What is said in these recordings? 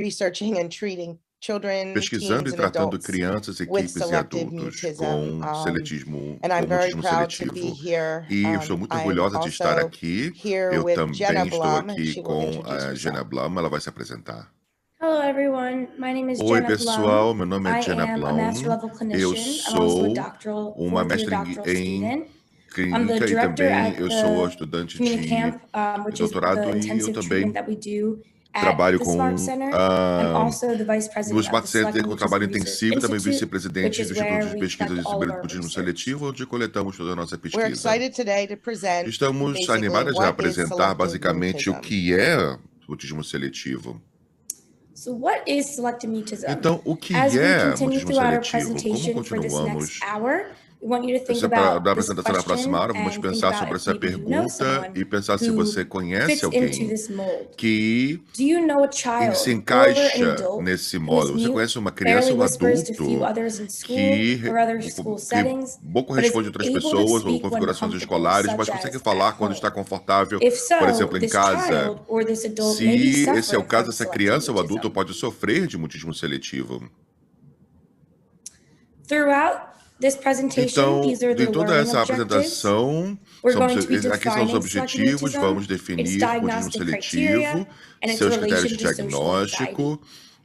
researching and treating children, pesquisando teens, e and tratando adults crianças, with equipes e selective adultos mutism. com seletismo, And com I'm very mutismo proud to be seletivo. here. E eu estou muito I'm orgulhosa de estar also aqui. here Eu with Jenna também estou Blum, and aqui she will com introduce a Jenna herself. Blum, ela vai se apresentar. Hello, everyone. My name is Oi, Jenna pessoal, Blum. meu nome é I Jenna am a master Blum. level Eu clinician. I'm also a sou doctoral, uma fourth year mestra doctoral em student. I'm the clínica e director também at eu sou the estudante CommuniCamp, de which is the doutorado e eu intensive também treatment that we do at trabalho the Smart com Center. I'm also the vice no president of Smart the Center Selective com Mutism trabalho Research intensivo e também Institute, which vice-presidente is do Instituto where de we Pesquisa conduct all of sobre our mutismo research. seletivo, onde coletamos toda a nossa We're pesquisa. excited today to present Estamos basically animados a what is apresentar selective basicamente o mutism. que é mutismo seletivo. So what is selective mutism? Então, o que As we é continue mutismo throughout our seletivo? Como presentation for this next continuamos hour, we want you to think da about this apresentação da próxima question hora, vamos and think pensar about sobre if essa maybe you know pergunta someone e pensar se who você conhece fits into alguém this mold. que Do you know a se child or an encaixa adult nesse who is modo. Você mute, conhece uma criança barely ou um whispers to few adulto others in school que, or other school settings, pouco but is responde a outras able to pessoas ou speak when configurações comfortable, escolares, mas such consegue as at falar quando está home? confortável, If por so, exemplo, em this casa? child or this adult may be Se esse é o suffering caso, from essa selective criança ou adulto mutism. pode sofrer de mutismo seletivo. Throughout this presentation, Então, these are de the toda learning essa objectives. apresentação, We're going to be aqui são os defining selective objetivos, vamos mutism, its definir mutismo diagnostic criteria, seletivo, and its seus critérios relation de to social anxiety. diagnóstico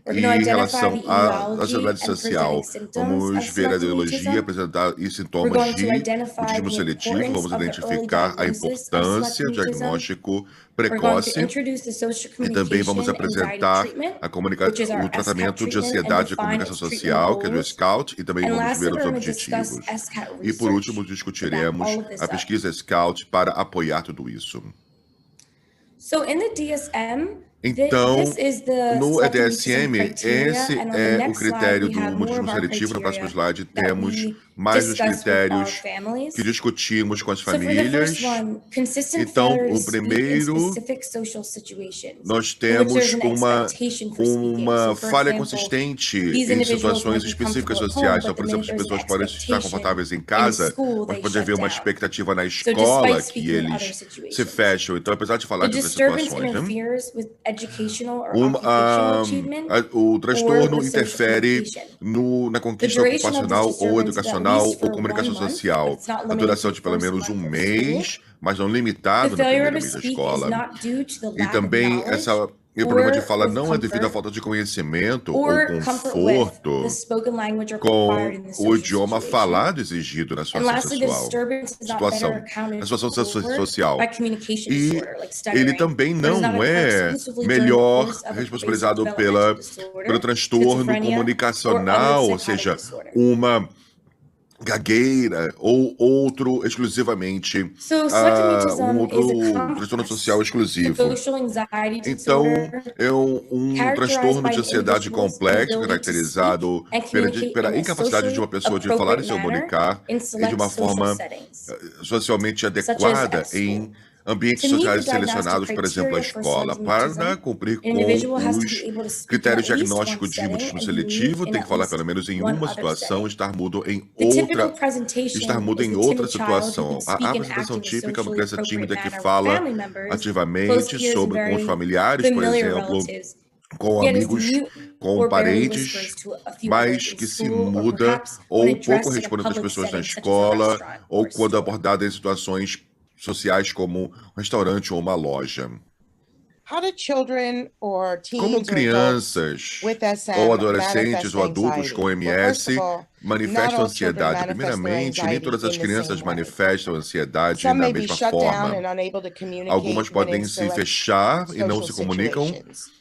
We're e going to em identify relação the à etiology ansiedade and presenting social. symptoms of Vamos ver a selective etiologia, mutism. apresentar e We're sintomas going to de identify mutismo the seletivo, importance vamos of the early identificar a diagnosis of importância, selective mutism. diagnóstico We're going to precoce introduce the social e também vamos communication anxiety apresentar treatment, a which is o our tratamento SCAT de treatment, and ansiedade e define comunicação its treatment social, que é do goals. SCOUT, e também And vamos lastly, ver we're os going to discuss objetivos. SCAT E por último, research to back discutiremos all of this a up. pesquisa SCOUT para apoiar tudo isso. So in the DSM, Então, this is the no selective EDSM, mutism criteria, esse and on the é o next slide critério we do have more mutismo of our seletivo. No próximo criteria slide that temos we mais os discuss with our critérios families. que discutimos com as So for the famílias. first one, consistent Então, failure to o speak in primeiro, specific social situations nós in which there's temos an expectation for speaking. uma So for falha example, consistente these em individuals situações might be específicas comfortable at home, sociais. Então, but por the exemplo, minute as there's an pessoas podem estar expectation confortáveis em in casa, school, mas they pode shut haver uma down. expectativa na So escola despite que speaking in other eles se situations, fecham. Então, apesar de falar the de outras disturbance situações, né? interferes with educational or occupational achievement O or transtorno with social interfere communication. na The conquista duration of this ocupacional ou disturbance is at educacional least ou for 1 comunicação month, but social. it's not A limited duração to de the pelo first menos month of school. mês, mas não The limitado no failure primeiro to mês da speak is escola. not due to the E lack of também knowledge o problema de or fala with não é devido à comfort falta de conhecimento ou or comfort with the conforto spoken language com required in the o social idioma situation. falado exigido na And situação lastly, the sexual. disturbance is not Situação, better accounted a situação for social. by communication E disorder, like ele stuttering, também or does not não occur é exclusively during the melhor course of a pervasive responsabilizado developmental pelo disorder, transtorno schizophrenia, or other comunicacional, ou psychotic seja, disorder. uma gagueira ou outro exclusivamente So selective mutism outro is a transtorno social complex exclusivo. social anxiety Então, disorder é characterized transtorno by de an ansiedade individual's complexo, inability to caracterizado speak and communicate pela in a incapacidade de uma socially pessoa de falar e appropriate se manner comunicar in e de select uma social forma settings, socialmente such as adequada at em school. ambientes To meet the sociais diagnostic selecionados, por exemplo, a criteria for escola. selective Para mutism, cumprir an com individual has to os be able to speak in critérios at least one diagnósticos de setting mutismo and be seletivo, mute in tem que at falar least pelo menos em one uma other situação, setting. estar mudo em The typical outra, presentation estar mudo is em the outra timid child who situação. can A speak and act apresentação in a típica é uma socially criança appropriate tímida que manner with fala family members, close ativamente peers, and com os very familiares, por familiar exemplo, relatives, com yet is amigos, mute com or barely parentes, whispers to a few mas others in que se school, or muda perhaps when ou pouco addressed in a responde às public pessoas na setting such as a escola restaurant ou or a quando store. abordada em situações sociais como um restaurante ou uma loja. How do children or Como teens or adults crianças with SM ou adolescentes manifest ou adultos com anxiety? Well, first MS of all, not manifestam all children ansiedade? manifest their Primeiramente, nem anxiety todas as in the crianças same way. manifestam ansiedade Some da may be mesma shut down forma. and unable to communicate Algumas when in podem se select fechar e não social se comunicam situations.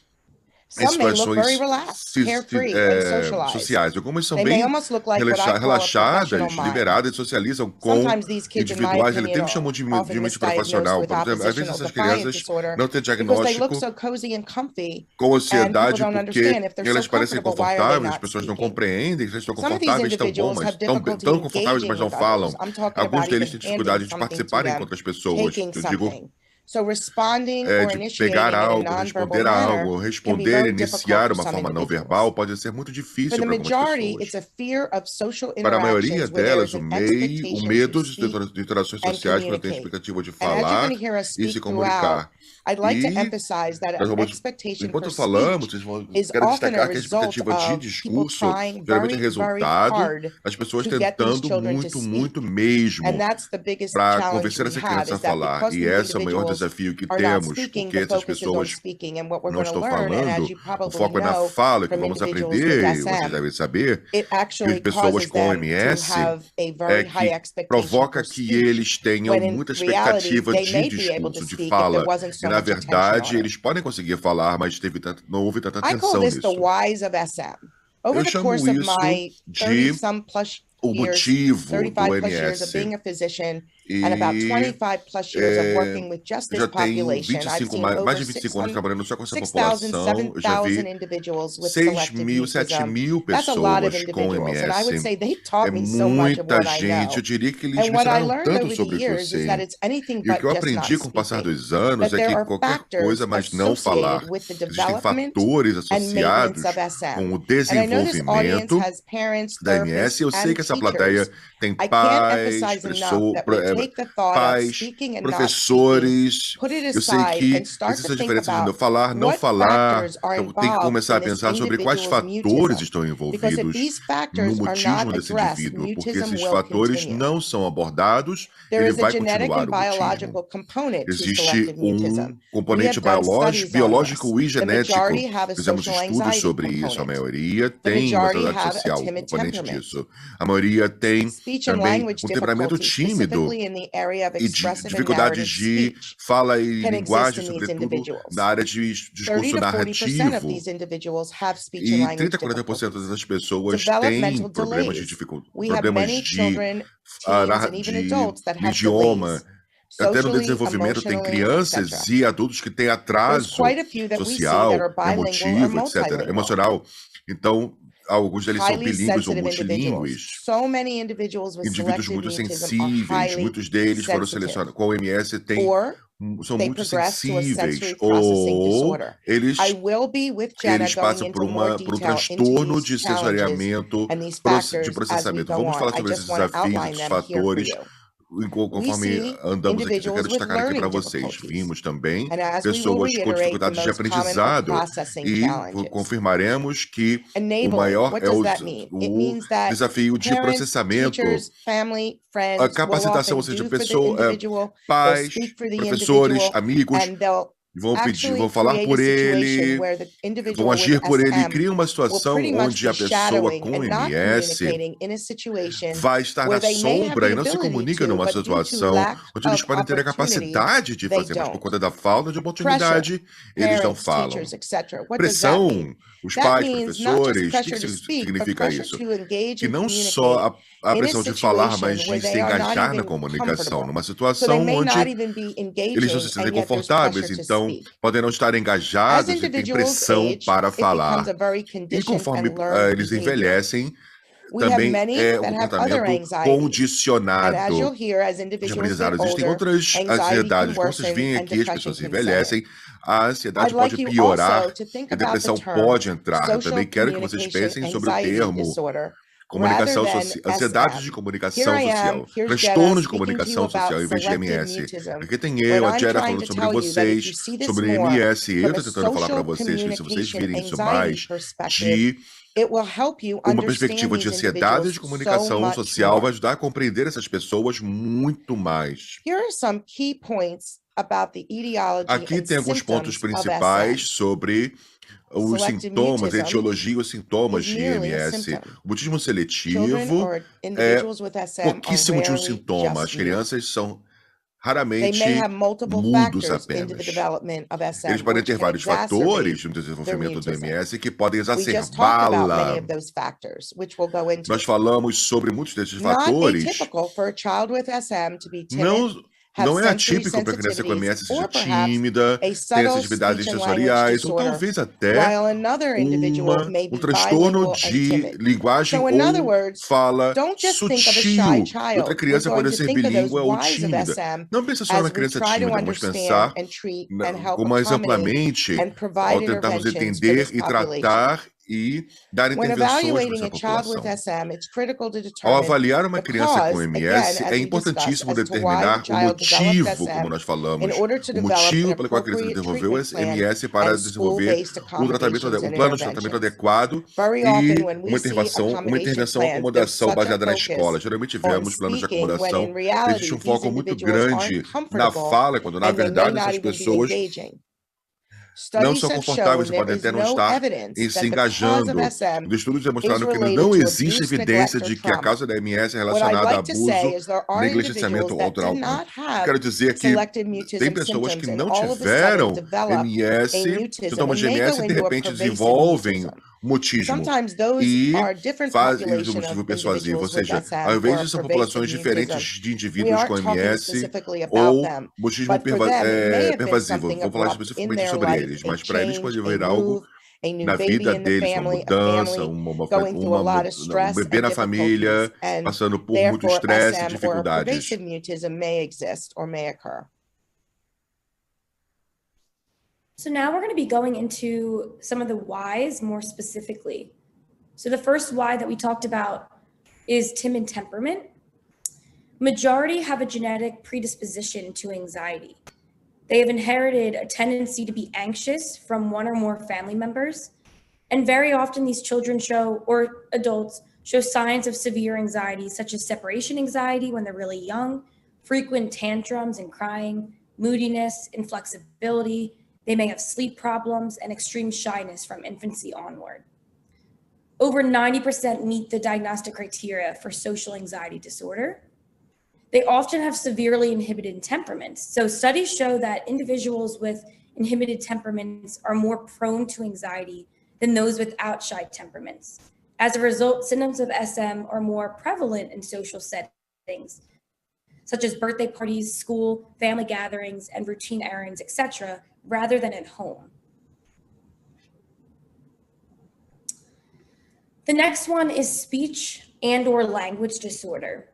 em Some may look very situações relaxed, carefree, and socialized. sociais. Algumas são They may bem almost look like what I call a relaxadas, professional mind. liberadas e socializam com Sometimes these kids, in my individuais. Ele opinion, tem chamam are de often mente misdiagnosed profissional. with Por exemplo, às vezes oppositional essas defiant crianças disorder não têm because they look diagnóstico so cozy and comfy, com and people ansiedade don't porque understand if they're so elas parecem comfortable, why are they confortáveis, as not pessoas não speaking? compreendem, eles estão Some of these confortáveis, estão bom, individuals mas have estão difficulty tão confortáveis, engaging mas não with others. falam. I'm talking Alguns about deles even têm dificuldade handing de something to participarem com them, outras pessoas. taking Eu digo something. So responding é, or de initiating pegar in a algo, nonverbal responder a manner algo, can be responder, very difficult iniciar for uma some forma não individuals. verbal pode ser muito For difícil the para algumas majority, pessoas. it's a fear of social Para a maioria interactions where there delas, is o an o expectation medo to de speak interações and sociais quando tem a communicate. expectativa de And as you're going falar to hear us e se speak throughout, comunicar. I'd like to E emphasize that nós an vamos, expectation enquanto for falamos, speech vocês is quero often a destacar que a result expectativa de of people discurso trying geralmente é very, very resultado hard das pessoas to get these tentando children to muito, speak. muito And mesmo that's the biggest para challenge convencer we essa have, criança a is that falar. because E these esse é o maior individuals desafio que are not temos, speaking, porque the essas focus is on pessoas speaking. And what we're não going to estão learn, and as falando, you o probably foco é na know fala, que from vamos individuals with aprender, e vocês SM, devem saber, it que actually pessoas causes com them to MS have a é very high que expectation provoca for que speech, eles tenham when in muita reality, expectativa they de may be able to discurso, de speak if there fala, wasn't e so na much attention on verdade it. eles podem conseguir falar, mas não houve tanta I call atenção this the nisso. whys of SM. Over Eu the chamo course of isso my de 30-some plus o years, motivo do 35 plus years of MS. being a physician, and about E 25 plus years of working with just eu this já tenho population, I've 25, seen mais over de 25 anos 600, trabalhando só com essa 6,000, população. Eu já 7,000 vi individuals with 6 selective mil, 7 mutism. mil That's a lot of pessoas com individuals, and I would MS. say they É taught me so much of muita what I gente. Eu know. diria que eles And me what I ensinaram learned tanto over the sobre years is você. that it's anything E o but que eu just aprendi not com o passar speaking. dos anos That é there que are qualquer factors coisa, mas não falar. associated with the Existem development fatores and maintenance associados of SM. com o And I know this audience desenvolvimento has parents, da MS. therapists, Eu sei and que essa plateia teachers. tem I can't pais, emphasize enough that we take the thought of pais, speaking and not speaking, professores. put it Eu sei aside, que and start existe to essa think diferença de about falar, não what falar. factors are Então tem que involved começar a in this pensar sobre quais individual's fatores mutism. estão Because if envolvidos these no factors are mutismo not desse addressed, indivíduo, porque mutism esses will fatores continue. não são abordados, There ele is a vai genetic continuar and o mutismo. biological component to Existe selective mutism. We componente have done studies on biológico this. e The genético. majority have a Fizemos social estudos anxiety sobre isso. A component. maioria The tem uma majority ansiedade have a social, um timid componente temperament. disso. A maioria tem Speech and também language temperamento difficulties, tímido specifically in the area of e expressive and dificuldades narrative de speech, fala e can exist linguagem, in these sobretudo individuals. na área de 30 discurso to 40% of narrativo. these individuals have speech and E language 30 a 40% difficulties. das pessoas Developmental têm problemas de delays. dificuldade, We have problemas many de, children, teens, and even adults that no have idioma, delays, até no socially, desenvolvimento. Tem emotionally, crianças etc. e adultos que têm There's atraso quite a few that we see that social, are bilingual or emotivo, etc., multilingual. emocional. Então, alguns deles são Highly bilíngues ou sensitive individuals. multilíngues. So many individuals with Indivíduos selective muito mutism are sensíveis, highly muitos deles foram sensitive. selecionados. Com o MS Or são they muito progress to a sensíveis, sensory processing ou disorder. eles I will be with Jenna going passam into more por detail into transtorno these de challenges sensoriamento, and these de factors as we processamento. go Vamos on. falar I sobre just esses want to desafios, outline esses them here for fatores, you. We conforme see andamos aqui. Eu quero individuals with destacar aqui para learning vocês. difficulties. Vimos também And as we will pessoas com reiterate, the dificuldades de most common are aprendizado processing e challenges. confirmaremos que o Enabling, maior what é does that mean? It o means that desafio de parents, processamento, teachers, family, a friends will capacitação, often ou seja, do for the pessoa, individual, they'll pais, speak for the professores, individual, amigos, and they'll vão pedir, actually vão falar create a por situation ele, where the vão individual with agir por ele, e SM cria uma will situação pretty much onde a be pessoa shadowing com and not MS communicating in a situation vai estar where na they may have sombra the e não se ability comunica to, numa but due to situação lack onde eles of podem ter a opportunity, capacidade de they fazer, mas por don't. conta da falta de Pressure, oportunidade, eles não parents, falam. teachers, etc. What does that mean? Pressão, os That pais, means not just professores, o que pressure to speak, but significa pressure isso? to engage Que and não communicate só a in a pressão de falar, mas situation where de se they are not engajar na even comunicação, comfortable. numa So they situação may not onde even be eles não se engaging, sentem and yet there's confortáveis, pressure to então speak. podem não estar As engajados e têm individuals pressão age, para it becomes falar. a very E conditioned conforme and learned eles behavior. envelhecem, We have também many é um that have other comportamento anxieties. And as condicionado. you'll hear, as individuals get Generalizado. Existem older, outras anxiety can ansiedades. Como vocês worsen veem and aqui, as depression pessoas can set in. envelhecem, a ansiedade I'd like pode you piorar also to think e a about the depressão term pode entrar. Eu social também quero que vocês communication pensem sobre o anxiety termo disorder rather comunicação than ansiedade de SM. Here comunicação I am, social, here's Jenna transtorno de speaking to you comunicação about social em vez de selective MS. mutism. Aqui tem But eu, a I'm Jera, trying falando to sobre tell you that if you vocês, see this sobre more MS. Eu from a estou tentando falar para social vocês que se vocês communication virem isso anxiety mais perspective, de it will help you uma understand perspectiva de these ansiedade individuals de so comunicação much social, vai more. ajudar a compreender essas pessoas muito mais. Here are some key points about the etiology Aqui and tem alguns pontos symptoms of principais SM. sobre os Selective sintomas, a mutism etiologia e os sintomas is de merely a MS. symptom. O mutismo Children seletivo or é individuals with SM are pouquíssimo de um rarely sintoma. As just mute. crianças são They may raramente have multiple mudos factors into the apenas. development of Eles SM, podem which ter can vários exacerbate fatores no their desenvolvimento do mutism. MS que podem We just talked about many exacerbá-la. of those factors, which we'll go into. Nós falamos sobre muitos desses Not fatores. atypical for a child with SM to be timid, Não have não é sensory atípico para a criança com MS sensitivities, seja or perhaps tímida, a tenha subtle sensibilidades speech and language sensoriais, ou disorder, talvez até while another individual may be transtorno bilingual and de timid. linguagem So, in other ou words, fala don't just think of a shy sutil. E outra child. We're criança going pode to ser think of those bilíngue ou whys of tímida. SM Não pense só na as we criança try to tímida, vamos understand pensar and treat and help com mais accommodate amplamente and ao provide tentarmos interventions for entender this e population. tratar e dar When intervenções para evaluating essa a child with população. SM, it's critical to Ao determine avaliar uma the criança com cause, again, MS, as é we discussed, importantíssimo as to why the determinar o child developed motivo, como SM nós in falamos, order to o develop an motivo pelo qual a criança appropriate desenvolveu treatment esse plan MS para and desenvolver school-based accommodations um and plano de tratamento interventions. adequado Very often, when e we see uma accommodation intervenção, plans, there's acomodação such a baseada na focus escola. Geralmente on vemos planos de speaking when in acomodação, existe reality um these foco muito individuals aren't grande na comfortable fala, quando na and they may verdade not essas even be pessoas engaging. não Studies são have confortáveis shown e there podem is até não no estar evidence se that the cause of engajando. SM Os estudos is demonstraram que related não to existe abuse, evidência neglect, or de que a trauma. causa da MS é What I'd relacionada a like to say abuso, is there are negligenciamento individuals ou that do trauma. not have Quero dizer que selected tem mutism pessoas que symptoms and não all of a sudden tiveram develop a MS, mutism sintomas and de may MS go e de into a repente pervasive desenvolvem mutism. mutismo Sometimes those e are different fazem o population motivo of persuasivo, ou individuals with seja, ao SM invés or a de são pervasive populações diferentes mutism. de We indivíduos com aren't talking MS specifically about ou them, mutismo but for them it may have been pervasivo. something Vou falar abrupt in especificamente their sobre life, eles, a mas para eles pode change, a haver algo move, a new na baby vida in the deles, uma family, a mudança, family going through a lot of um stress bebê and na difficulties, família, and passando por muito therefore estresse e SM or a dificuldades. pervasive mutism may exist or may occur. So now we're going to be going into some of the whys more specifically. So the first why that we talked about is timid temperament. Majority have a genetic predisposition to anxiety. They have inherited a tendency to be anxious from one or more family members. And very often these children show, or adults, show signs of severe anxiety, such as separation anxiety when they're really young, frequent tantrums and crying, moodiness, inflexibility. They may have sleep problems and extreme shyness from infancy onward. Over 90% meet the diagnostic criteria for social anxiety disorder. They often have severely inhibited temperaments. So studies show that individuals with inhibited temperaments are more prone to anxiety than those without shy temperaments. As a result, symptoms of SM are more prevalent in social settings, such as birthday parties, school, family gatherings, and routine errands, etc., rather than at home. The next one is speech and/or language disorder.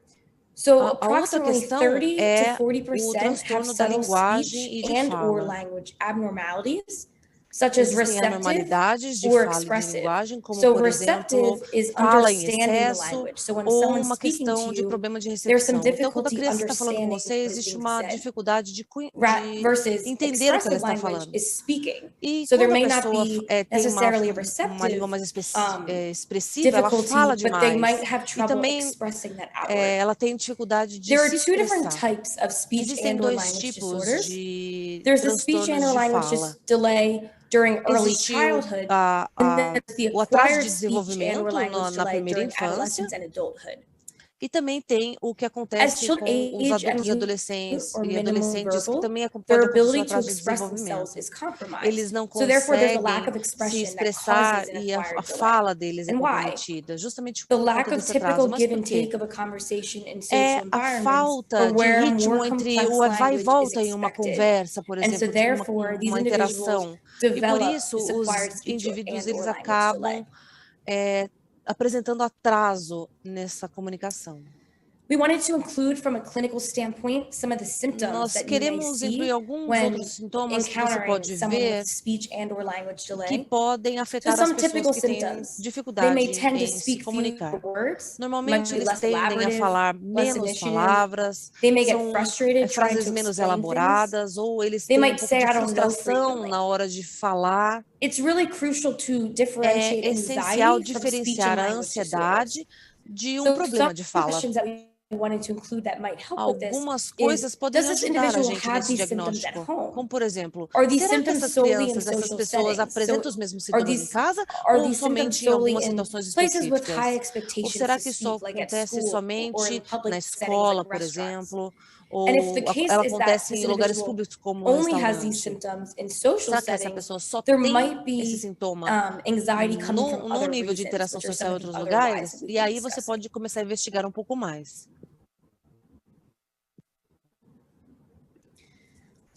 So A outra approximately questão 30 é to o 40% have transtorno da subtle linguagem speech e de and/or fala. language abnormalities, such as Existem receptive anormalidades de or fala e de expressive. linguagem, como, So por exemplo, receptive is fala em understanding the excesso language. So when ou someone's uma speaking questão to de you, problema de there's some recepção. Então, quando a difficulty criança está falando com understanding você, what is existe being uma said. dificuldade de Versus entender o que ela expressive está language falando. is speaking. E So there quando a may not pessoa be tem necessarily a uma receptive língua mais expressiva, ela difficulty, fala but they might demais. have E trouble também expressing that outward. ela tem dificuldade de There are se two different expressar. types of speech Existem and/or dois language tipos disorders. de There's the speech transtornos and/or de language fala. delay during early Existe childhood, and then there's the o atraso acquired de speech and/or desenvolvimento language na delay primeira during infância, adolescence and adulthood. e também tem o que As acontece children com os age and adultos e mute adolescentes or minimum que verbal, também their pode acontecer um ability to atraso de express themselves desenvolvimento. is compromised. Eles não So therefore, there's a lack conseguem of se expression that expressar causes an e a acquired delay. fala deles é And why? comprometida, justamente The por lack conta of desse typical atraso. Mas give por and quê? take of a conversation in É social a environments falta or de where ritmo more entre complex o vai e language is volta em uma expected. conversa, por And so exemplo, de therefore, these uma individuals interação. E por develop isso this os acquired speech indivíduos and/or eles language acabam delay. apresentando atraso nessa comunicação. We wanted to include from a clinical standpoint some of the symptoms Nós that you may queremos incluir see alguns when outros sintomas que você encountering pode someone ver with speech and/or language que delay. podem So afetar as some pessoas typical que têm symptoms. They may dificuldade tend to em se speak fewer comunicar. words, might Normalmente be eles less tendem a elaborative, falar less menos initiative. palavras, They may get são frustrated trying frases to menos explain things. elaboradas, ou eles They têm um might pouco say, de "I don't know," frustração frequently. na hora de falar. It's really crucial to É differentiate essencial anxiety from speech diferenciar and a language disorders. ansiedade de So problema some de fala. questions that we wanted to include that might help with this Algumas is, coisas podem does this ajudar a individual gente have nesse these symptoms at diagnóstico. home? Como, por exemplo, Are these será que symptoms essas solely in crianças, essas social pessoas settings? apresentam So os mesmos are sintomas em these casa are ou these symptoms somente em solely algumas in situações places with high específicas? Ou expectations será to que só speak, like at acontece school or somente in public na settings escola, like por restaurants? exemplo, And if the ou case ela is that acontece this em lugares individual públicos como um only has these restaurante? symptoms in social Será que essa settings, pessoa só there tem might esse be sintoma anxiety coming from no other nível de reasons, interação which are social some em of the outros other whys lugares? that we've E been aí você discussing. pode começar a investigar um pouco mais.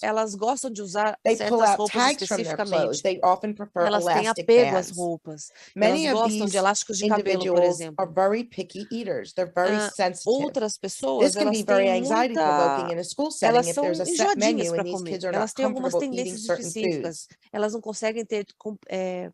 clothes. elas gostam de usar They pull certas out roupas tags from their clothes. especificamente. They often prefer Elas têm elastic apego às bands. roupas. Many Elas of gostam de these elásticos de cabelo, por individuals are exemplo. very picky eaters. They're very Ah, sensitive. outras This pessoas, can be elas very têm anxiety provoking muita. in a school Elas setting if são there's a set enjoadinhas menu para and these comer. kids are Elas not têm algumas comfortable eating tendências certain foods. específicas. Elas não conseguem ter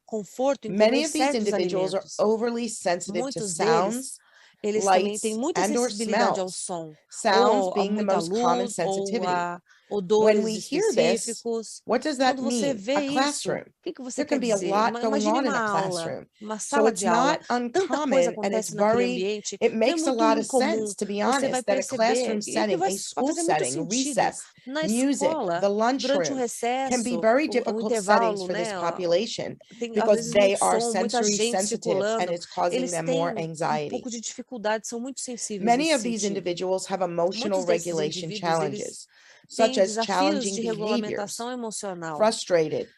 conforto em Many comer of these certos individuals are alimentos. overly sensitive to Muitos deles, sounds Eles também lights, têm muita and or sensibilidade ao smells, som, sounds ou a being the muita most common luz, ou sensitivity. a When odores we hear this, específicos. what does that Quando você mean? vê A isso, classroom. o que que você There can quer be a dizer? lot going Imagine on in uma a aula, classroom. uma So sala it's de aula. not Tanta coisa uncommon, and it's acontece naquele very, ambiente, it não é makes a muito lot of incomum. sense, to be Você vai honest, that a perceber, classroom e que setting, vai a school fazer muito setting, sentido. recess, Na music, escola, the durante o lunchroom, can be recesso, very o difficult settings intervalo, for this né? population Tem às because vezes they muito are som, muita sensory gente sensitive and circulando. it's causing Eles them têm more um anxiety. pouco de dificuldade, são muito sensíveis Many nesse of these sentido. individuals have emotional Muitos desses regulation indivíduos, eles challenges, such têm as desafios challenging de behaviors, regulamentação emocional. frustrated,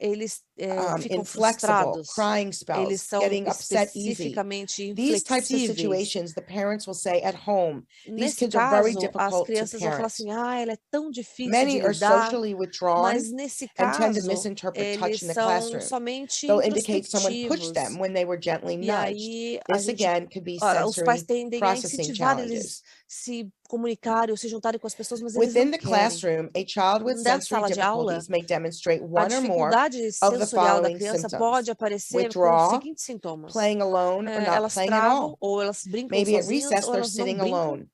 Eles ficam inflexible, frustrados. crying Eles spells, são getting upset easy. especificamente These types of inflexíveis. situations, the parents will say at home, these Nesse kids are very caso, as difficult to crianças vão falar parent. assim: ah, ela é tão difícil de Many are lidar, socially withdrawn mas nesse and tend to caso, misinterpret touch eles in the são classroom. somente They'll indicate someone pushed introspectivos. them when they were gently E nudged. aí, a This gente, again could be os pais sensory tendem a processing incentivar challenges. eles se comunicarem ou se juntarem com as pessoas, mas eles Within não the querem. classroom, a child with Dentro da sensory sala de aula, difficulties may demonstrate a one or more dificuldade of the sensorial da following criança symptoms: pode aparecer com os withdraw, seguintes sintomas. playing alone or not Elas playing at travam, all. ou elas brincam Maybe at sozinhas, recess ou they're elas não sitting brincam. alone.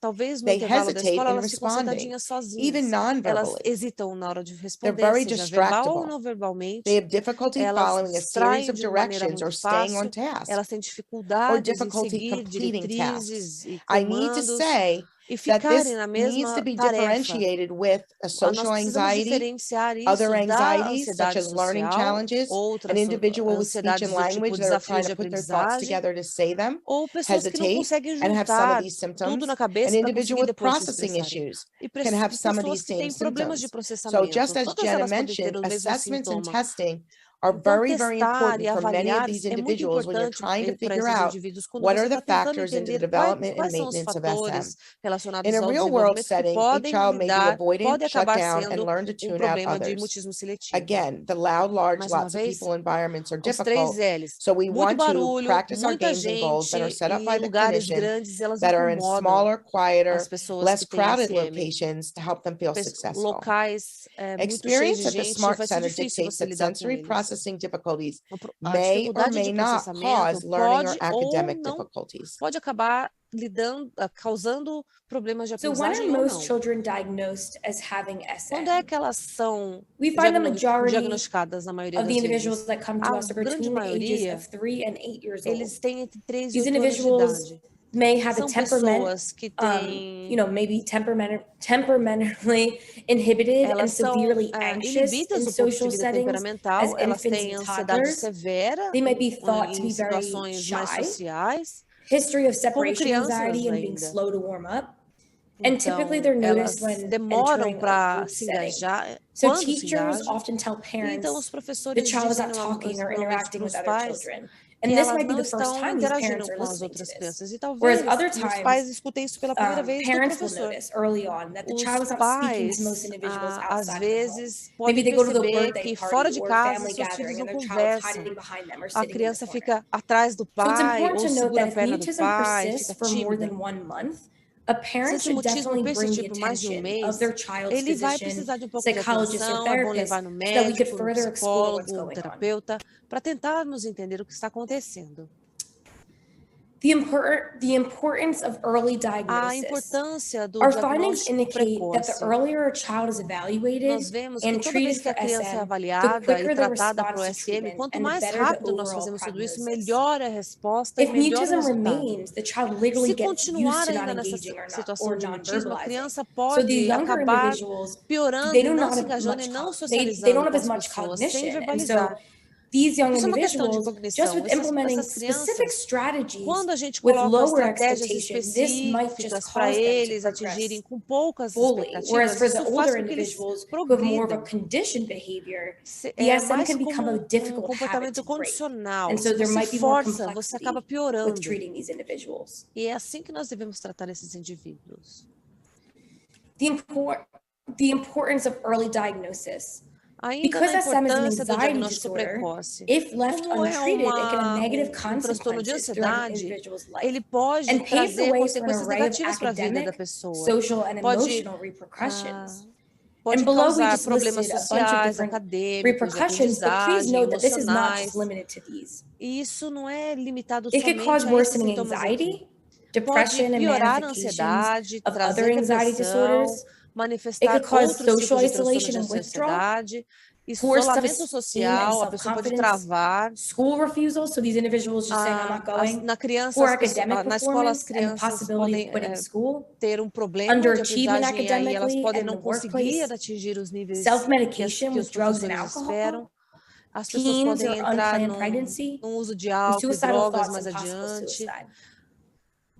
Talvez no They intervalo da hesitate escola in elas ficam responding, sentadinhas sozinhas. even Elas non-verbally. hesitam na hora de They're responder, very seja verbal ou distractible. não verbalmente. They have difficulty Elas following a series distraem of de uma maneira directions or muito staying on fácil. task, Elas têm or dificuldades em difficulty seguir completing tasks. diretrizes e I need to comandos say e that ficarem this na needs to mesma be tarefa. differentiated with a Nós social precisamos anxiety, diferenciar isso other da anxieties, such ansiedade as learning social, challenges, an outras individual with speech ansiedades and do tipo language that are desafios trying de to put their thoughts aprendizagem, together to say them, ou pessoas que não hesitate, conseguem and have some of juntar these tudo symptoms. na An cabeça para individual conseguir with depois se processing expressarem. issues E can have some of pessoas these que same têm problemas de symptoms. So processamento, just as todas Jenna elas podem mentioned, ter o mesmo assessments and sintoma. testing are Então, very, very testar e important for many of avaliar these é muito individuals when you're importante trying to para figure esses out indivíduos quando what você are the está tentando factors into the entender development and quais são os maintenance of SM. fatores relacionados In a ao real world desenvolvimento que setting, a podem child may be lidar, avoidant, podem shut acabar down, and sendo learn to tune out problema de others. mutismo seletivo. Again, the loud, large, Mais uma lots of vez, people environments are os três difficult. L's. So we Muito want to barulho, practice our muita games and goals that are gente set up by e the lugares clinician grandes, elas that are in incomodam smaller, as quieter, pessoas less que têm crowded SM. locations to help them feel successful. Locais muito cheios Experience de at the gente, Smart vai ser Center difícil dictates você that lidar com sensory eles. processing difficulties A may or dificuldade may de not processamento cause learning or pode ou academic não difficulties. pode acabar causando problemas de So when are aprendizagem ou most não. children diagnosed as having Quando é SM? que elas são We find the majority diagnosticadas na maioria of the das individuals vezes? that come to A us are grande between the ages maioria, of 3 and 8 years old. eles têm entre 3 e These 8 anos de individuals idade. may have a São temperament, pessoas que têm, maybe temperamentally inhibited and elas são severely anxious inibidas in do ponto de social vida settings temperamental, as elas infants têm and ansiedade toddlers. severa They might be thought to em be very situações mais shy, sociais, history of como separation crianças anxiety and being ainda. slow to warm up. And typically Então, they're elas noticed when demoram entering a para group se setting. engajar, So quando se teachers engajam. often tell E então os parents the professores child is dizem not talking or normalmente interacting para with os other pais children. que And this elas might be não the first estão time these interagindo parents are com as listening to outras this. crianças. E Whereas talvez other os times, pais escutem isso pela primeira vez do parents will professor. notice early on that the Os child is not speaking to most pais, individuals às outside of the home. vezes, Maybe podem they go to the perceber birthday que fora party de or casa family seus filhos gathering não and their child's conversam. hiding behind them or A sitting in the criança corner. fica atrás do So it's pai important ou to note segura that a if perna do mutism pai, persists fica for more tímida. than 1 month, a Se parent esse should mutismo definitely bring the persistir por mais de attention mês, of their child's ele vai physician, precisar de um pouco de psychologist, or atenção, é bom levar therapist no so that we could médico, no further explore what's psicólogo, no going on. terapeuta, para tentarmos entender o que está acontecendo. The importance of early A diagnosis. importância do Our findings diagnóstico indicate that the precoce. earlier a child is evaluated Nós vemos que and toda treated vez que for a criança é SM, the avaliada e quicker the tratada para o response to SM, treatment quanto and the mais better the rápido nós overall fazemos tudo isso, prognosis. melhor é a resposta e If melhor o mutism resultado. remains, the child literally Se gets used continuar to not ainda nessa engaging or situação de mutismo, a non-verbalizing. criança So the pode younger acabar individuals, piorando they e do não not se have engajando much e não they don't socializando have com as as much pessoas, sem cognition. And so verbalizar. these young Isso é uma questão de individuals, just cognição. with implementing Essas specific crianças, strategies quando a gente with coloca lower estratégias expectation, this might just específicas para cause them to eles atingirem progress com poucas fully. Whereas expectativas, for the isso faz older com que eles individuals who have more of a progridam. conditioned behavior, the É SM mais can become a como difficult habit comportamento to break. condicional. And Se so there você might be more força, você acaba complexity with piorando. treating these individuals. E é assim que nós devemos tratar esses indivíduos. The importance of early diagnosis. Ainda Because na SM is an importância do anxiety diagnóstico disorder, precoce. if left Como é untreated, it can have negative transtorno de consequences throughout an ansiedade, individual's ele life pode and pave the trazer way for an consequências array of negativas para a vida da academic, pessoa. social, and Pode emotional repercussions. pode And below we causar just problemas listed a bunch of sociais, different acadêmicos, de repercussions, but please aprendizagem, note that this is not emocionais. just limited to these. E isso não é limitado It could somente cause a esses worsening sintomas aqui. anxiety, Pode depression, and piorar a manifestations ansiedade, of trazer other anxiety depressão, disorders. It manifestar could cause outros tipos social de transtornos isolation de and withdrawal, ansiedade, poor isolamento self-esteem and social, a pessoa pode self-confidence, travar. school refusal, so these individuals just saying, I'm not going, Na criança, poor as pessoas, academic na escola, as performance, and the crianças possibility of podem quitting school, ter problema de underachievement aprendizagem e aí elas academically podem and não in the conseguir workplace, atingir os níveis self-medication que with os drugs and professores alcohol, esperam. As pessoas teens podem or entrar unplanned pregnancy, num uso de and álcool e suicidal drogas thoughts mais and possible adiante. suicide.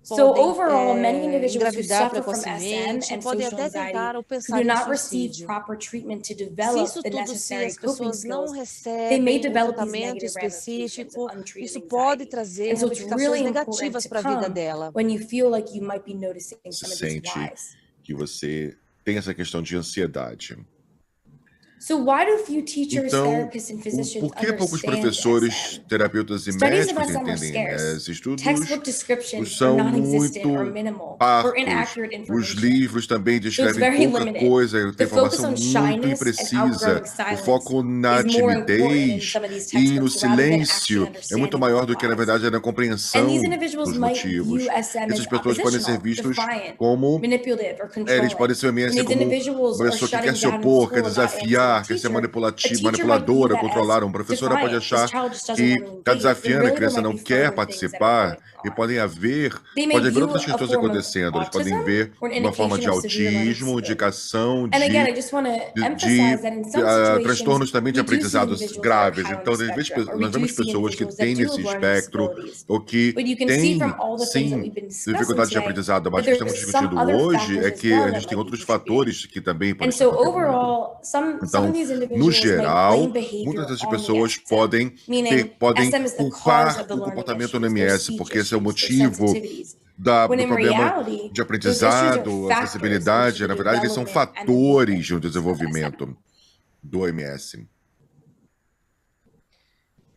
So Podem overall, many individuals who engravidar suffer from SM precocemente, and podem social até anxiety tentar ou who pensar do em not receive suicídio. proper treatment to Se develop isso the tudo, se necessary as coping pessoas não skills, they recebem may o develop these tratamento negative ramifications específico, of untreated isso pode anxiety. trazer And so it's ramificações really important negativas to para a vida come dela. when you feel like you might be noticing Você some of these sente whys. que você tem essa questão de ansiedade. So why do few teachers, Então, therapists, and physicians por que poucos understand professores, SM? terapeutas e Studies of médicos SM are entendem scarce. MS? Estudos Textbook descriptions are são non-existent or muito minimal or parcos. inaccurate Os information. livros também So it's descrevem very pouca limited. coisa, tem The focus informação on muito shyness and imprecisa. outgrowing O silence foco na is more important in timidez some of these e no textbooks rather than actually silêncio é muito understanding maior do que, na whys. verdade, na And compreensão these individuals dos might view motivos. SM Essas as pessoas podem ser oppositional, vistos defiant, como manipulative, or eles podem controlling. ser o When MS these como individuals uma are pessoa que shutting quer se down in opor, quer school and not answering the desafiar, quer ser teacher, a teacher might view manipuladora, that as controlar. Uma professora pode defiant. This achar child just doesn't que want to está engage. When desafiando, a really there criança might não be quer further things that are participar, going e on. podem haver, They may pode haver view outras a questões form of acontecendo. Eles podem autism ver or an uma forma de indication of severe learning autismo, disability. indicação And again, I de just want to emphasize that in some transtornos situations, também de we do see aprendizados individuals that are graves. high on Então, the às vezes, spectrum, or we nós do vemos see pessoas que individuals that têm do nesse have learning espectro disabilities. ou que But you can see têm, from all the things that sim, we've been discussing dificuldade de today aprendizado. Mas o that que estamos there's some discutindo other hoje factors é as que well a that gente tem might be outros contributing. fatores que também podem And estar so contribuindo. overall, some of Então, these no individuals might geral, blame behavior muitas dessas on the pessoas SM, podem meaning podem SM is the cause culpar of the o learning comportamento issues, no their MS, speech porque esse é o issues, their motivo sensitivities. When do in problema reality, de those issues are aprendizado, factors acessibilidade. into Na the verdade, eles são development and the fatores maintenance no of SM. desenvolvimento do MS.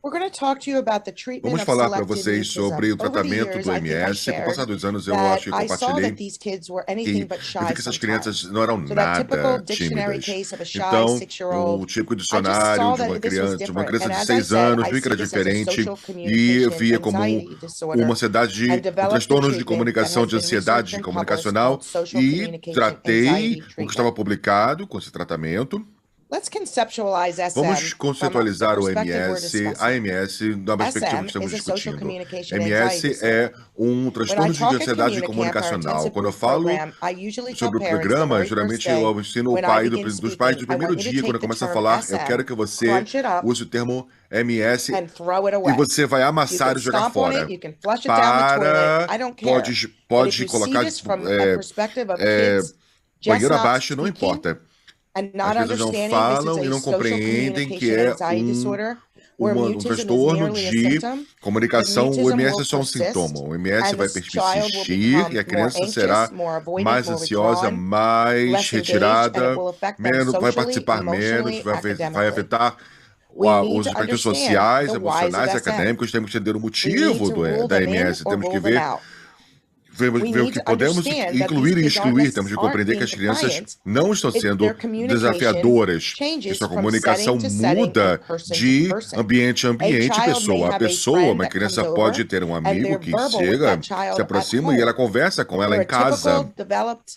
We're going to talk to you about the treatment Vamos of falar para selective vocês sobre mutism. o Over the tratamento years, do I think I MS. Com o passar shared dos anos, eu acho que eu that I saw compartilhei that these kids were que anything but eu shy vi que essas crianças sometimes. não eram So that typical nada dictionary tímidas. case of a shy Então, o 6-year-old, típico I just dicionário saw de uma that this was criança, different. de And as I 6 said, anos, I vi que see era this as a diferente social e communication via como anxiety disorder uma ansiedade and de developed a transtornos de treatment that comunicação, has de been ansiedade researched and published comunicacional called social e communication tratei anxiety o que treatment. estava publicado com esse tratamento. Let's conceptualize Vamos SM from the conceitualizar o perspective we're MS, a discussing. MS, da perspectiva que SM estamos is a social discutindo. communication MS anxiety é disorder. um When I transtorno de talk at ansiedade Communicamp, our comunicacional. intensive Quando eu group falo program, I usually tell sobre o parents the programa, very first geralmente day eu ensino o when I pai begin dos pais do speaking, I primeiro want you to dia, quando eu take the começo a term falar, eu SM, quero que você crunch it up, use o termo MS and throw it e away. você vai You amassar can e jogar stomp on fora. it, you can flush it down the toilet, Para, I don't care. But if pode you see colocar this from a perspective of kids just banheiro not abaixo, não speaking importa. and As not crianças não understanding this falam is e a não social compreendem que communication é anxiety disorder, where um mutism is transtorno merely a de symptom, but comunicação. O mutism MS will é só um sintoma. persist, O MS and vai this child will persistir become e a more criança anxious, será more avoidant, mais more ansiosa, withdrawn, mais less engaged, and it retirada, will affect them menos, vai socially, participar menos, emotionally, vai academically. afetar We need os to aspectos understand sociais, the whys of emocionais e SM. acadêmicos. Temos que entender o We need motivo to rule da them in MS. or Temos que rule them ver out. ver We o need que to podemos understand that incluir these e kids excluir. Temos que aren't compreender que being as crianças defiant. não estão sendo Their communication desafiadoras, que changes sua from comunicação setting to setting muda and person to de person. ambiente a A ambiente, child may pessoa a have a pessoa. friend Uma that comes criança over pode ter um and amigo they're que verbal with chega, that se child at aproxima e home. ela conversa com ela They're em a typical casa. developed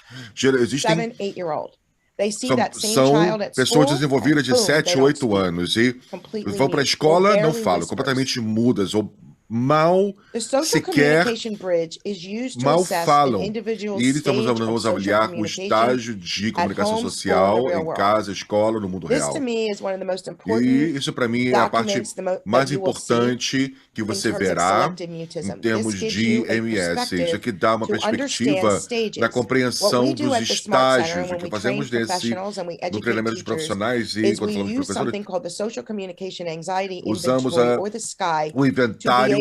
Existem 7, 8-year-old. They see são, that same são child at pessoas school desenvolvidas and de boom, 7, they don't 8 speak. anos e Completely vão para a mute or escola, não barely falam, whispers. completamente mudas ou mal The social sequer communication bridge is used to mal assess an falam. individual's E eles stage nós of vamos social avaliar o communication estágio de at comunicação home, school, and the social real em world. casa, escola, no mundo This real. to me is one of the most E important isso para mim é a parte documents mais that you will see importante que in você terms of verá selective em mutism. termos This gives de you a MS. Isso perspective aqui dá uma to understand perspectiva na stages. What compreensão we do dos at the Smart Center estágios. O when que we train fazemos nesse professionals and we no educate treinamento de teachers profissionais e is quando we falamos de use professores, something called the Social Communication Anxiety usamos Inventory or the SCI o to be inventário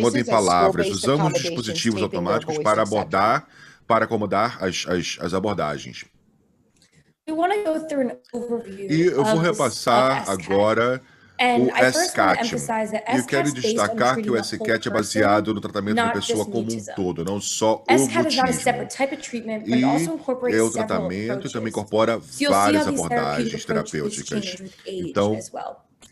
transformando em devices as palavras. school-based Usamos accommodations, dispositivos taping their automáticos voice, para etc. acomodar as abordagens. We want to go through an overview E eu vou of repassar SCAT. agora And o I first want to SCAT. emphasize that E eu quero SCAT is based on destacar que treating o the whole SCAT é person, baseado no tratamento da not pessoa just como um mutism. todo, não só o SCAT is not a mutismo. separate type of treatment, but it also E incorporates o several tratamento também approaches. incorpora So you'll see how várias these therapeutic abordagens approaches terapêuticas. change with age Então, as well.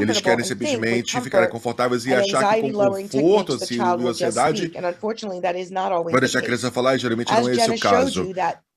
Eles comfortable querem and think with simplesmente ficarem comfort confortáveis e and achar que anxiety com lowering conforto, techniques, the assim, child e will just ansiedade, speak. And unfortunately, that is not always vai the deixar a case. criança falar, e geralmente As não é esse Jenna o showed caso. you, that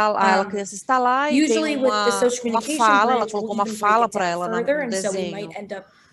está lá, a Um, criança está lá e tem Usually with the social uma communication fala, ela bridge, colocou we'll uma even break fala it para down ela further, no and so we might desenho. end up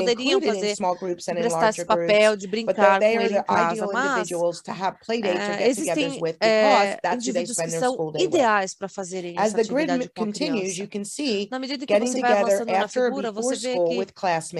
poderiam included in fazer small groups and in prestar esse larger papel groups, de but brincar they com are ele em the casa, ideal mas individuals to have play dates or get-togethers existem with because that's who they indivíduos que spend their são school day with. ideais para fazerem As essa the grid atividade com a continues, criança. you can see Na medida que getting você vai together avançando na after or figura, before você vê school que with classmates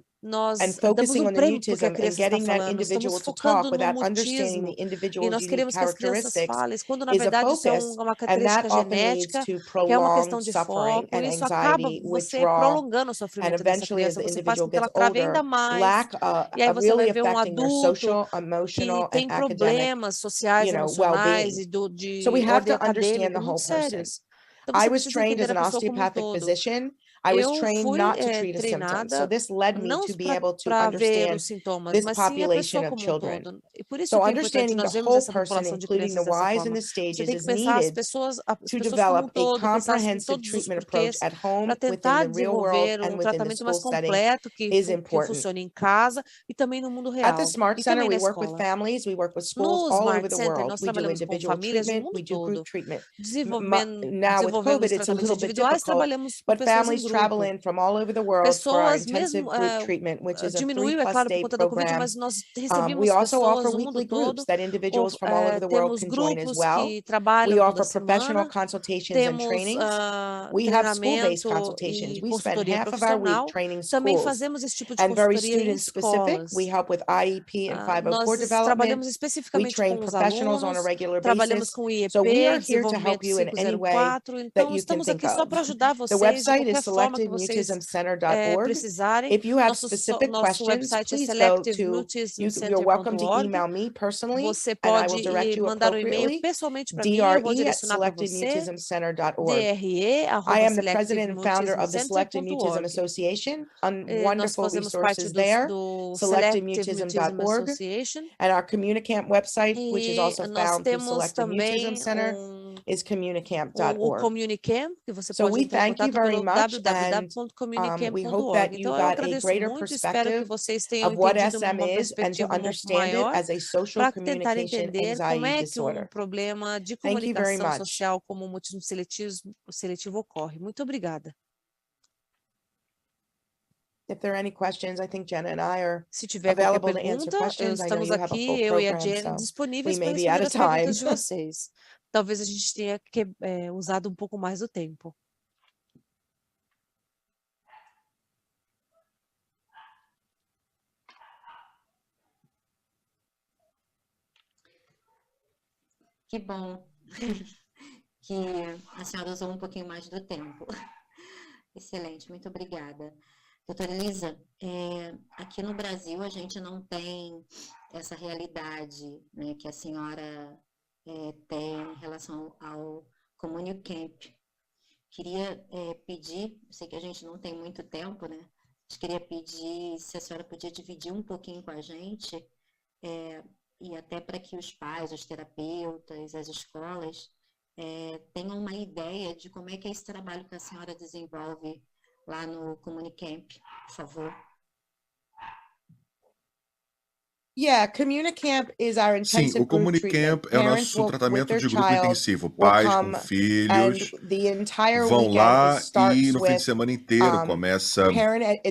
nós and damos focusing on the prêmio porque a mutism and criança está getting that falando, individual estamos to talk focando no without understanding mutismo the e individual's nós unique queremos que as crianças characteristics falem, quando na is a verdade isso é focus, uma and that característica often leads genética, to que é uma questão prolonged de suffering foco, and e isso acaba anxiety, você withdrawal, prolongando o and sofrimento dessa eventually as criança, the você faz individual com que ela gets crave ainda older, mais, e aí você really vai ver um affecting their adulto social, que emotional, and tem academic, problemas sociais, emocionais well-being. e So we de have ordem to understand acadêmica the muito whole person. sérios. Então I você was precisa trained as entender a an pessoa como um osteopathic todo. physician. I was Eu trained fui not to treat a symptom. So treinada this led me não to be able to para ver understand os sintomas, this mas sim a population pessoa of como um children. todo. E por isso So que é importante understanding the nós vermos whole essa person, população de including the crianças dessa whys and forma. the Você stages, tem is que pensar as needed pessoas to como um develop a todo, pensar em comprehensive todos os treatment approach porquês, at para home, within tentar the real world, desenvolver and um within the tratamento school mais setting completo is que important. funcione em casa e também no mundo At the real, Smart e Center, também we na work with escola. families, we work with schools No all over Smart the Center, world. nós We do trabalhamos com individual famílias no treatment, mundo we do group todo. treatment. Now with Desenvolvemos COVID, it's a tratamentos little bit individuais, difficult, trabalhamos com but pessoas em families travel grupo. in from all over the world for our Pessoas intensive mesmo, group treatment, which is a diminuiu, é 3+ claro, por day conta da Covid, program. mas nós We recebemos also offer pessoas do mundo weekly groups todo, that individuals from all over the world temos can join as grupos well. que We trabalham toda offer professional semana, consultations and temos trainings. We have school-based treinamento consultations. e We spend consultoria half of our week profissional. training Também schools. fazemos esse tipo de And very consultoria em student-specific, we escolas. help with IEP and 504 Nós development. trabalhamos We especificamente train com os professionals on a alunos, regular trabalhamos basis. com So we are IEP, here to help desenvolvimento you in any way 504, that então you can estamos think aqui só of. para ajudar The vocês de website is qualquer forma que vocês selectedmutismcenter.org. precisarem. If you have specific Nosso questions, website é please go to, you're welcome to selectivemutismcenter.org. email me personally, Você and I pode will direct you mandar um e-mail appropriately. pessoalmente para mim, eu vou direcionar para você, DRE@selectedmutismcenter.org. I am the president and founder of the Selected Mutism dre@selectedmutismcenter.org. Association, Nós wonderful fazemos parte resources there, do Selective Mutism selectedmutism.org, Association. and our Communicamp website, which is E also nós found through temos Selected Mutism também Center, is o communicamp.org. Communicamp, que você So pode we entrar em thank you contato very pelo much, and we hope www.communicamp.org. that you Então, eu got a agradeço greater muito, espero que perspective vocês tenham of what entendido SM uma is and to perspectiva um pouco understand it maior as a social para tentar communication entender como anxiety é que um disorder. problema de Thank you very comunicação much. social como o mutismo seletivo ocorre. Muito obrigada. If there are any questions, I think Jenna and I are Se tiver qualquer available to answer pergunta, questions. I know estamos you have a aqui, full eu e a program, Jenny, so disponíveis we may para be out responder of as perguntas time. de vocês. Talvez a gente tenha usado um pouco mais do tempo. Que bom que a senhora usou um pouquinho mais do tempo. Excelente, muito obrigada. Doutora Elisa, aqui no Brasil a gente não tem essa realidade, né, que a senhora tem em relação ao Communicamp. Queria pedir, sei que a gente não tem muito tempo, né? Mas queria pedir se a senhora podia dividir um pouquinho com a gente, e até para que os pais, os terapeutas, as escolas tenham uma ideia de como é que é esse trabalho que a senhora desenvolve lá no Communicamp, por favor. Yeah, Communicamp is our Sim, intensive o group treatment. Communicamp é o Parents nosso will, with tratamento their de grupo child, intensivo. will Pais com come and filhos the entire vão weekend lá is starts e no fim de with semana inteiro começa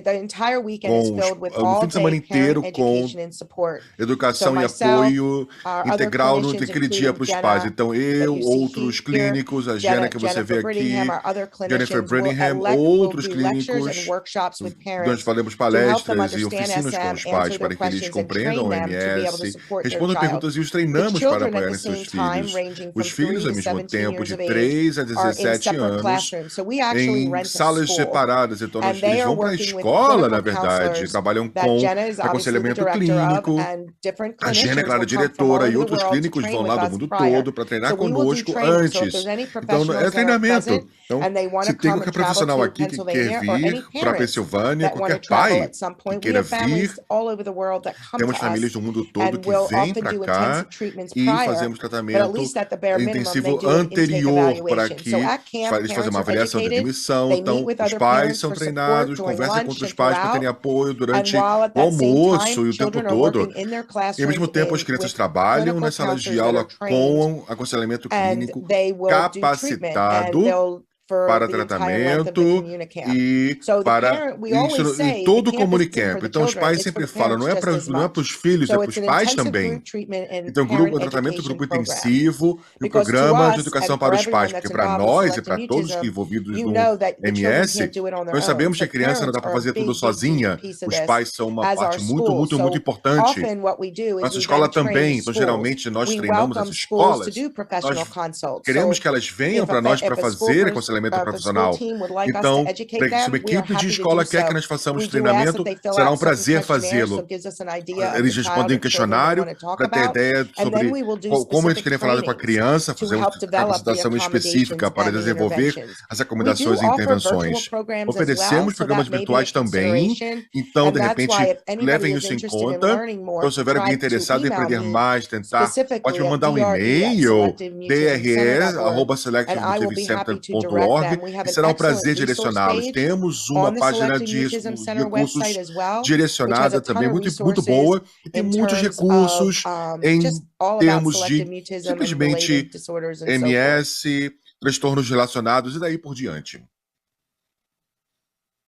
the entire weekend is com filled with no fim de semana all-day parent inteiro com education and support. educação e myself, apoio our other integral clinicians, naquele dia para os including pais. Jenna, Então, that eu, you see outros clínicos, a Jenna que você vê Jennifer Brittingham, aqui, our other Jennifer clinicians will Brittingham, will outros do lectures and clínicos, workshops with nós parents fazemos to help them palestras e understand oficinas com SM, os pais answer para their que eles questions and compreendam train o them to be able to MS, support their respondam child. perguntas e os The treinamos para children at apoiar the seus same time, filhos. ranging from Os filhos, 3 ao to mesmo 17 tempo, years de of age, 3 a are in 17 separate anos, classrooms. So we actually em rent a salas school, separadas. Então, and they eles are vão para a working with escola, na clinical verdade, counselors trabalham that com Jenna is obviously the aconselhamento director of, clínico. and different A Jenna, clinicians claro, will come from diretora, all e over the outros world to clínicos train vão with lá do us mundo prior. todo para treinar So we will do conosco training. So if antes. there's any Então, é professionals that are treinamento. present Então, and they want se to tem come qualquer and travel profissional to aqui que quer Pennsylvania, or any vir para a parents Pensilvânia, that want to qualquer travel pai at some que point, we queira have families vir, all over the world that come temos to famílias us do mundo todo and que will vêm often para do cá intensive treatments e prior, fazemos but at tratamento least at the bare minimum, they intensivo do an intake anterior para evaluation. So aqui. at camp, Eles fazem parents uma are avaliação de educated, admissão. they meet Então, with os other pais parents são for support treinados, during conversam com lunch outros and pais para terem throughout. apoio And durante while at o that same almoço time, e o tempo children are todo. working in their E ao mesmo classrooms tempo, as crianças with trabalham clinical nas salas de counselors that are aula trained, com aconselhamento and clínico they will do treatment, and capacitado they'll for para the entire length of the tratamento Communicamp. e So the para parent, we isso always em say the todo o camp isn't for Communicamp. the Então os children, pais it's for sempre the falam, parents não é just para as não é much. para os filhos, é So para it's os an pais intensive também. group treatment and Então, parent tratamento education grupo program. intensivo e o Because to programa de us, educação and para for os pais, everyone porque that's para involved in nós e selected para todos que mutism, envolvidos you no know that the children MS, can't do it on their nós own. sabemos que So a criança não parents dá para are a fazer tudo big sozinha. piece of Os this, pais são uma as our parte muito, school. muito, muito So importante. often what we do is Nossa we escola then train também, então schools. geralmente nós We treinamos as welcome schools to escolas, do professional nós consults. queremos So que elas venham if para nós a para school fazer person treinamento the school profissional. team would like us Então, to educate se them, uma we are equipe de happy to escola do quer que so. nós façamos We do ask treinamento, that they fill será out certain prazer questionnaires, so fazê-lo. it gives us an idea of Eles the child respondem or um children they questionário want to talk para ter about, ideia and then sobre we will do como eles specific querem falar com a trainings criança, to fazemos help develop the capacitação específica accommodations para and the desenvolver interventions. as We do recomendações e offer virtual intervenções. programs as well, Oferecemos so programas that may be a virtuais também, consideration. então, And de that's why repente, if anybody levem is isso em interested in conta. learning more, Então, se houver alguém try to interessado em email aprender me mais, tentar, pode specifically me at mandar um e-mail, dre@selectmutismcenter.org, and I will be happy to direct them. We e have an será um excellent prazer resource direcioná-los. page Temos on uma the página Selected de Mutism Center recursos website as well, which has a direcionada ton também, of muito resources boa, e tem in muitos terms recursos of em just all about termos selected de mutism and simplesmente related disorders and so forth. MS, transtornos relacionados e daí por diante.